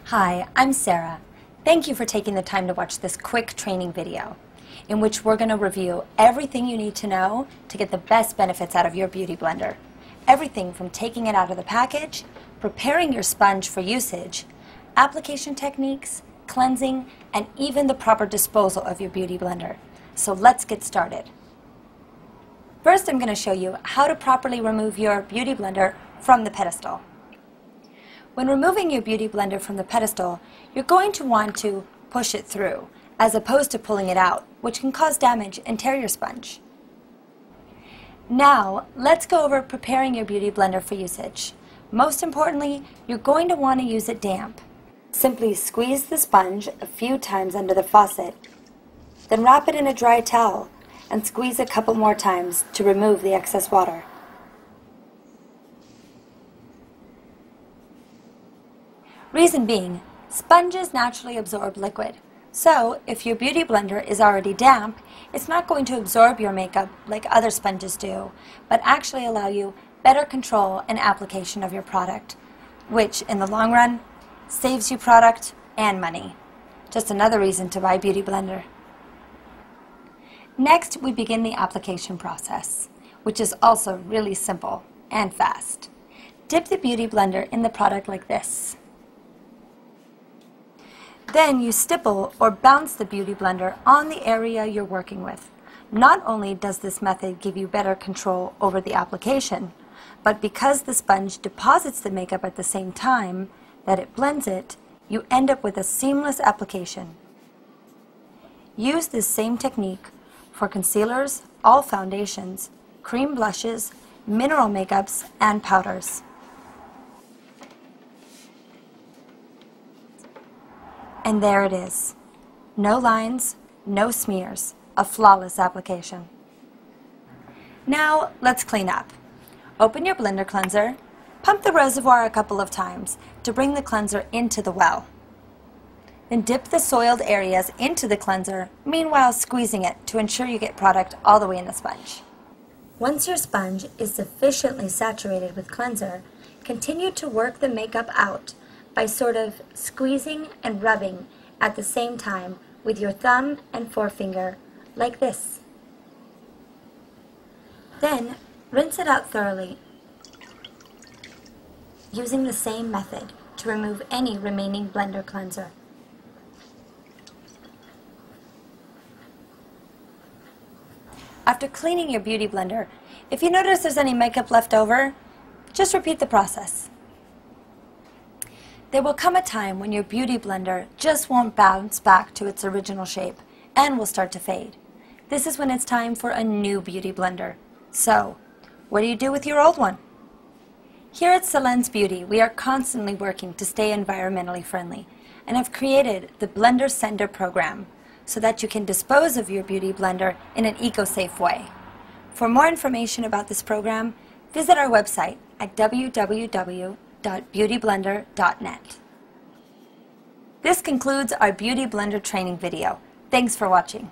Hi, I'm Sarah. Thank you for taking the time to watch this quick training video in which we're going to review everything you need to know to get the best benefits out of your beauty blender. Everything from taking it out of the package, preparing your sponge for usage, application techniques, cleansing, and even the proper disposal of your beauty blender. So let's get started. First, I'm going to show you how to properly remove your beauty blender from the pedestal. When removing your beauty blender from the pedestal, you're going to want to push it through, as opposed to pulling it out, which can cause damage and tear your sponge. Now, let's go over preparing your beauty blender for usage. Most importantly, you're going to want to use it damp. Simply squeeze the sponge a few times under the faucet, then wrap it in a dry towel and squeeze a couple more times to remove the excess water. Reason being, sponges naturally absorb liquid. So, if your beauty blender is already damp, it's not going to absorb your makeup like other sponges do, but actually allow you better control and application of your product, which in the long run saves you product and money. Just another reason to buy a beauty blender. Next, we begin the application process, which is also really simple and fast. Dip the beauty blender in the product like this. Then you stipple or bounce the beauty blender on the area you're working with. Not only does this method give you better control over the application, but because the sponge deposits the makeup at the same time that it blends it, you end up with a seamless application. Use this same technique for concealers, all foundations, cream blushes, mineral makeups, and powders. And there it is. No lines, no smears, a flawless application. Now let's clean up. Open your blender cleanser, pump the reservoir a couple of times to bring the cleanser into the well. Then dip the soiled areas into the cleanser, meanwhile squeezing it to ensure you get product all the way in the sponge. Once your sponge is sufficiently saturated with cleanser, continue to work the makeup out by sort of squeezing and rubbing at the same time with your thumb and forefinger, like this. Then rinse it out thoroughly, using the same method to remove any remaining blender cleanser. After cleaning your beauty blender, if you notice there's any makeup left over, just repeat the process. There will come a time when your beauty blender just won't bounce back to its original shape and will start to fade. This is when it's time for a new beauty blender. So, what do you do with your old one? Here at Silence Beauty, we are constantly working to stay environmentally friendly and have created the Blender Sender program so that you can dispose of your beauty blender in an eco-safe way. For more information about this program, visit our website at www.beautyblender.net. This concludes our Beauty Blender training video. Thanks for watching.